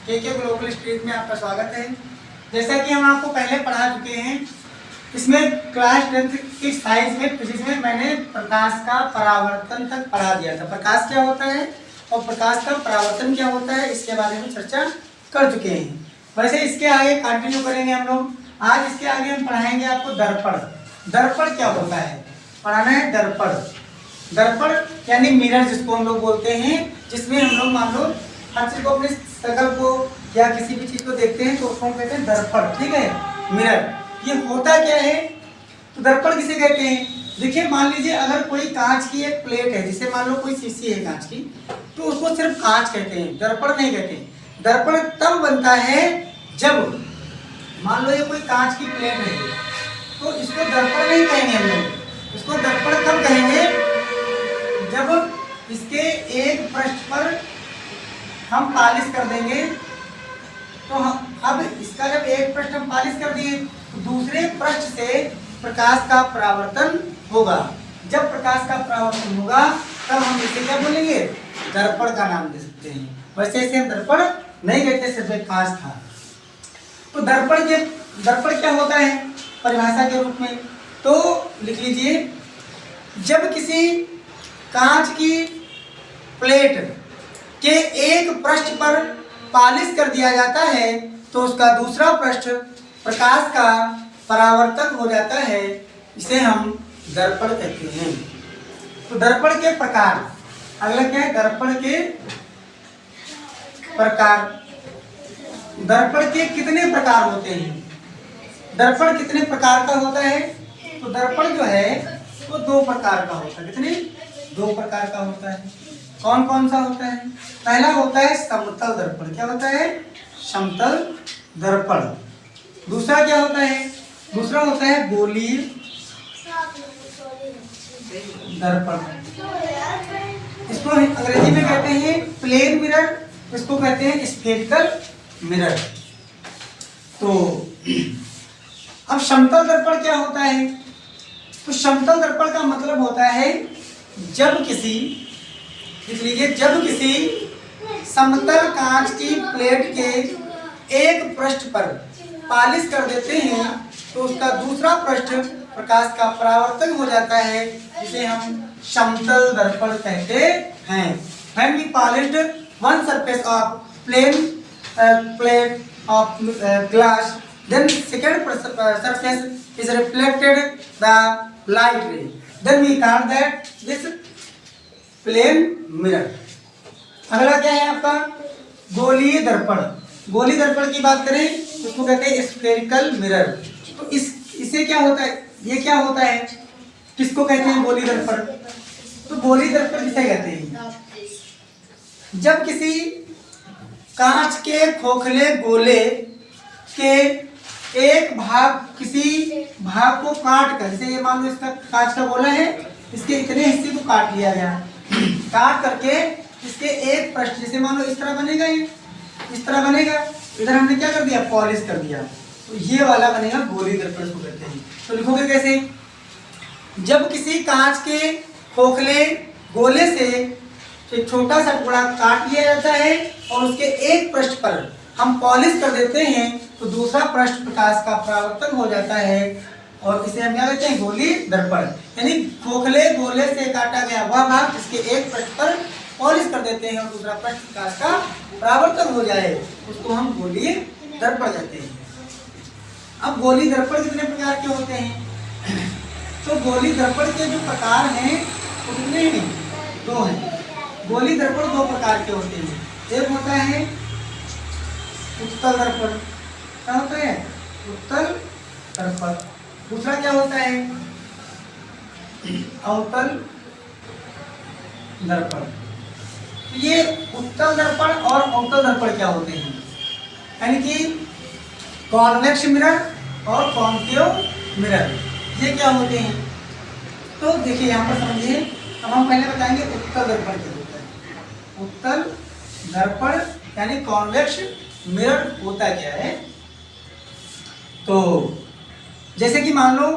के global street में आपका स्वागत है। जैसा कि हम आपको पहले पढ़ा चुके हैं, इसमें क्लास 10 की साइंस में फिजिक्स में मैंने प्रकाश का परावर्तन तक पढ़ा दिया था। प्रकाश क्या होता है और प्रकाश का परावर्तन क्या होता है, इसके बारे में चर्चा कर चुके हैं। वैसे इसके आगे कंटिन्यू करेंगे हम लोग। आज इसके आगे हम पढ़ाएंगे आपको दर्पण। दर्पण क्या होता है, पढ़ाना है दर्पण। दर्पण यानी मिरर जिसको हम लोग बोलते हैं, जिसमें हम लोग मान लो हर चीज को, अपने शक्ल को या किसी भी चीज को देखते हैं तो उसको कहते हैं दर्पण। ठीक है, मिरर। ये होता क्या है, तो दर्पण किसे कहते हैं? देखिए, मान लीजिए अगर कोई कांच की एक प्लेट है, जैसे मान लो कोई शीशी है कांच की, तो उसको सिर्फ कांच कहते हैं, दर्पण नहीं कहते। दर्पण तब बनता है जब मान लो ये कोई कांच की प्लेट है, तो इसको दर्पण नहीं कहेंगे हम लोग। इसको दर्पण कब कहेंगे, जब इसके एक पृष्ठ पर हम पालिश कर देंगे। तो अब इसका जब एक पृष्ठ हम पालिश कर दिए, तो दूसरे पृष्ठ से प्रकाश का परावर्तन होगा। जब प्रकाश का परावर्तन होगा तब हम इसे क्या बोलेंगे, दर्पण का नाम दे सकते हैं। वैसे इसे हम दर्पण नहीं कहते, सिर्फ एक कांच था। तो दर्पण क्या होता है परिभाषा के रूप में, तो लिख लीजिए, जब किसी कांच की प्लेट के एक पृष्ठ पर पालिश कर दिया जाता है तो उसका दूसरा पृष्ठ प्रकाश का परावर्तन हो जाता है, इसे हम दर्पण कहते हैं। तो दर्पण के प्रकार, अगला क्या है, दर्पण के प्रकार। दर्पण के कितने प्रकार होते हैं? दर्पण कितने प्रकार का होता है? तो दर्पण जो है वो दो प्रकार का होता है। कितने? दो प्रकार का होता है। कौन कौन सा होता है? पहला होता है समतल दर्पण। क्या होता है? समतल दर्पण। दूसरा क्या होता है? दूसरा होता है गोलीय दर्पण। इसको अंग्रेजी में कहते हैं प्लेन मिरर, इसको कहते हैं स्फेरिकल मिरर। तो अब समतल दर्पण क्या होता है? तो समतल दर्पण का मतलब होता है जब किसी, देख लीजिए, जब किसी समतल कांच की प्लेट के एक पृष्ठ पर पालिश कर देते हैं तो उसका दूसरा पृष्ठ प्रकाश का परावर्तन हो जाता है, जिसे हम समतल दर्पण कहते हैं। When we polished one surface of plate of glass, then second surface is reflected the light ray. Then we call that this plane mirror. अगला क्या है आपका, गोलीय दर्पण। गोलीय दर्पण की बात करें तो उसको कहते हैं स्फेरिकल मिरर। तो इसे क्या होता है, ये क्या होता है, किसको कहते हैं गोलीय दर्पण? तो गोलीय दर्पण किसे कहते हैं, जब किसी कांच के खोखले गोले के एक भाग, किसी भाग को काट कर, जैसे ये मान लो इसका कांच का गोला है, इसके इतने हिस्से को काट लिया गया, काट करके इसके एक पृष्ठ, जैसे मान लो इस तरह बनेगा, ये इस तरह बनेगा, इधर हमने क्या कर दिया, पॉलिश कर दिया, तो ये वाला बनेगा गोलीय दर्पण को कहते हैं। तो लिखोगे कैसे, जब किसी कांच के खोखले गोले से एक छोटा सा टुकड़ा काट लिया जाता है और उसके एक पृष्ठ पर हम पॉलिश कर देते हैं तो दूसरा पृष्ठ प्रकाश का परावर्तन हो जाता है, और इसे हम क्या कहते हैं, गोलीय दर्पण। यानी खोखले गोले से काटा गया वह भाग जिसके एक पृष्ठ पर पॉलिश कर देते हैं और दूसरा पृष्ठ प्रकाश का परावर्तन हो जाए, उसको हम गोलीय दर्पण कहते हैं। अब गोलीय दर्पण कितने प्रकार के होते हैं? तो गोलीय दर्पण के जो प्रकार हैं वो कितने हैं? दो हैं। गोलीय दर्पण दो प्रकार के होते हैं। एक होता है उत्तल दर्पण। क्या होता है? उत्तल दर्पण। दूसरा क्या होता है? अवतल दर्पण। तो ये उत्तल दर्पण और अवतल दर्पण क्या होते हैं, यानी कि कॉन्वेक्स मिरर और कॉन्केव मिरर, ये क्या होते हैं? तो देखिए यहाँ पर समझिए। अब हम पहले बताएंगे उत्तल दर्पण क्या होता है। उत्तल दर्पण यानी कॉन्वेक्स मिरर होता क्या है? तो जैसे कि मान लो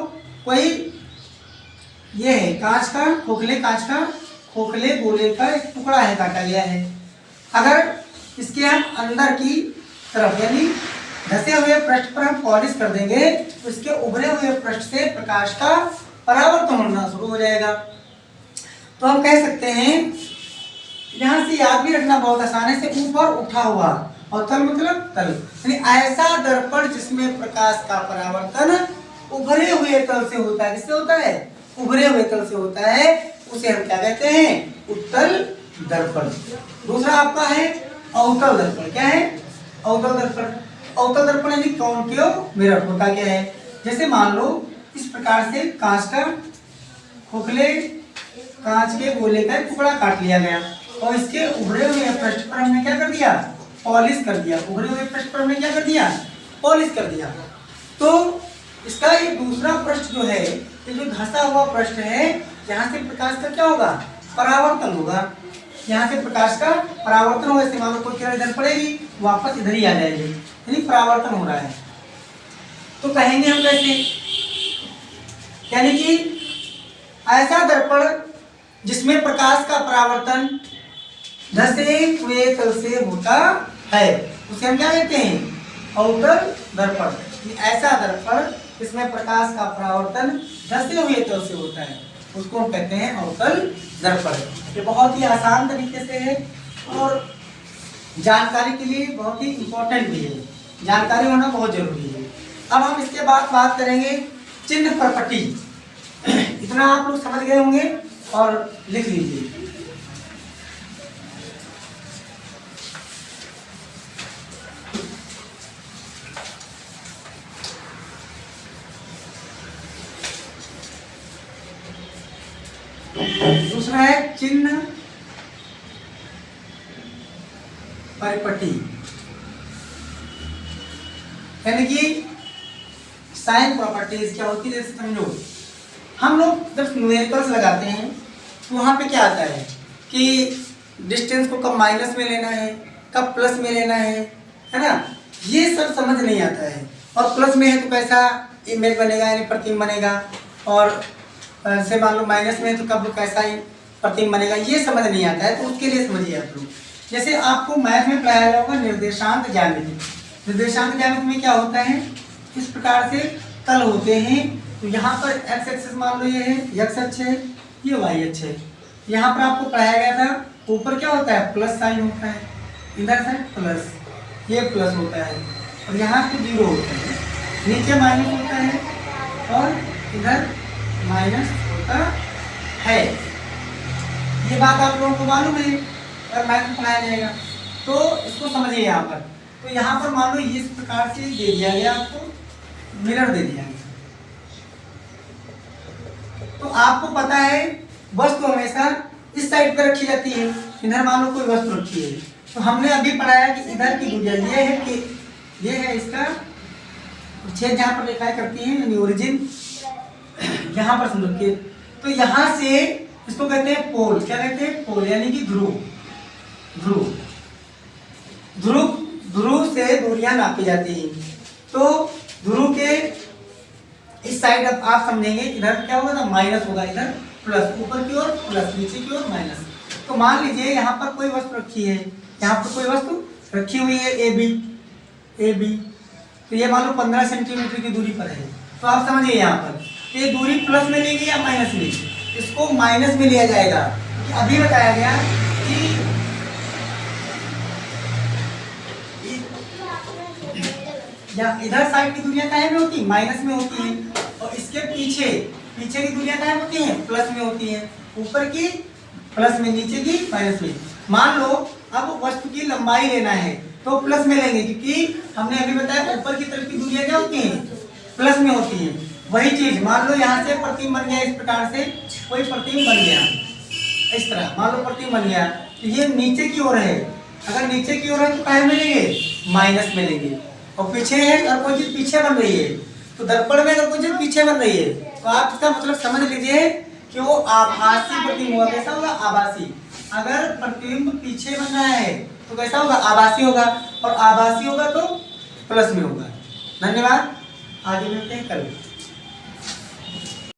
कोई ये है कांच का, कांच का खोखले गोले का एक टुकड़ा है, काटा गया है। अगर इसके हम अंदर की तरफ, यानी धसे हुए पृष्ठ पर हम पॉलिश कर देंगे तो इसके उभरे हुए पृष्ठ से प्रकाश का परावर्तन होना शुरू हो जाएगा। तो हम कह सकते हैं, यहाँ से याद भी रखना बहुत आसान है, से ऊपर उठा हुआ और तल मतलब तल, यानी ऐसा दर्पण जिसमें प्रकाश का परावर्तन उभरे हुए तल से होता है। किससे होता है? उभरे हुए तल से होता है, उसे हम क्या कहते हैं? उत्तल दर्पण। दूसरा आपका है अवतल दर्पण। क्या है? अवतल दर्पण। अवतल दर्पण यानी कॉन्केव मिरर। होता क्या है? जैसे मान लो इस प्रकार से कांच का खोखले कांच के गोले का टुकड़ा काट लिया गया और इसके उभरे हुए पृष्ठ पर हमने क्या कर दिया? पॉलिश कर दिया। उभरे हुए पृष्ठ पर हमने क्या कर दिया? पॉलिश कर दिया। तो इसका ये दूसरा पृष्ठ जो है, ये जो धंसा हुआ पृष्ठ है, यहाँ से प्रकाश का क्या होगा? परावर्तन होगा। यहाँ से प्रकाश का परावर्तन होगा। ऐसे मान लो कोई किरण इधर पड़ेगी, वापस इधर ही आ जाएगी, यानी परावर्तन हो रहा है। तो कहेंगे हम कैसे? यानी कि ऐसा दर्पण जिसमें प्रकाश का परावर्तन धसे हुए तल से होता है, उसे हम क्या कहते हैं? अवतल दर्पण। ऐसा दर्पण जिसमें प्रकाश का परावर्तन धसे हुए तल से होता है, उसको हम कहते हैं अवतल दर्पण। ये बहुत ही आसान तरीके से है और जानकारी के लिए बहुत ही इम्पोर्टेंट भी है। जानकारी होना बहुत जरूरी है। अब हम इसके बाद बात करेंगे चिन्ह प्रपटी। इतना आप लोग समझ गए होंगे और लिख लीजिए। दूसरा है चिन्ह परिपटी, यानी कि साइन प्रॉपर्टीज क्या होती है? जैसे समझो, हम लोग जब न्यूमेरिकल्स लगाते हैं तो वहाँ पे क्या आता है कि डिस्टेंस को कब माइनस में लेना है, कब प्लस में लेना है ना? ये सब समझ नहीं आता है। और प्लस में है तो कैसा इमेज बनेगा, यानी प्रतिबिंब बनेगा, और से मान लो माइनस में है तो कब कैसा प्रतिबिंब बनेगा, ये समझ नहीं आता है। तो उसके लिए समझिए आप लोग, जैसे आपको मैथ में पढ़ाया गया होगा निर्देशांक ज्यामिति। निर्देशांक ज्यामिति में क्या होता है? इस प्रकार से तल होते हैं। तो यहाँ पर एक्स एक्सिस मान लो ये है, एक्स अक्ष है, ये वाई अक्ष है। यहाँ पर आपको पढ़ाया गया था, ऊपर क्या होता है? प्लस साइन होता है, इधर साइड प्लस, ये प्लस होता है, और यहाँ पे जीरो होता है, नीचे माइनस होता है और इधर माइनस होता है। ये बात आप लोगों को मालूम है, अगर मैथ में पढ़ाया जाएगा तो इसको समझिए। यहाँ पर तो यहाँ पर मान लो इस प्रकार से दे दिया गया, आपको मिरर दे दिया गया। तो आपको पता है वस्तु हमेशा इस साइड पर रखी जाती है। इधर मान लो कोई वस्तु रखी है, तो हमने अभी पढ़ाया कि इधर की दूरियां ये है कि ये है इसका छेद जहाँ पर रेखाएं करती हैं, यानी ओरिजिन यहाँ पर समझ के। तो यहाँ से इसको कहते हैं पोल। क्या कहते हैं? पोल, यानी कि ध्रुव। ध्रुव ध्रुव ध्रुव से दूरियां नापी जाती हैं। तो ध्रुव के इस साइड अब आप समझेंगे, इधर क्या होगा ना? माइनस होगा, इधर प्लस, ऊपर की ओर प्लस, नीचे की ओर माइनस। तो मान लीजिए यहाँ पर कोई वस्तु रखी है, यहाँ पर कोई वस्तु रखी हुई है ए बी, तो ये मान लो 15 सेंटीमीटर की दूरी पर है। तो आप समझिए यहाँ पर ये दूरी प्लस में लेंगे या माइनस में? इसको माइनस में लिया जाएगा। अभी बताया गया कि या इधर साइड की दूरियां काहे में होती है? माइनस में होती है, और इसके पीछे की दूरियां काहे में होती हैं? प्लस में होती हैं। ऊपर की प्लस में, नीचे की माइनस में। मान लो अब वस्तु की लंबाई लेना है तो प्लस में लेंगे, क्योंकि हमने अभी बताया ऊपर की तरफ की दूरियां क्या होती हैं? प्लस में होती हैं। वही चीज मान लो यहाँ से प्रतिबिंब बन गया, इस प्रकार से कोई प्रतिबिंब बन गया, इस तरह मान लो प्रतिबिंब बन गया, तो ये नीचे की ओर है। अगर नीचे की ओर है तो काहे में लेंगे? माइनस में लेंगे। और पीछे है, अगर कोई चीज पीछे बन रही है, तो दर्पण में अगर कोई चीज पीछे बन रही है, तो आप इसका मतलब समझ लीजिए कि वो आभासी प्रतिबिंब होगा। कैसा होगा? आभासी। अगर प्रतिबिंब पीछे बन रहा है तो कैसा होगा? आभासी होगा, और आभासी होगा तो प्लस में होगा। धन्यवाद, आगे मिलते हैं कल।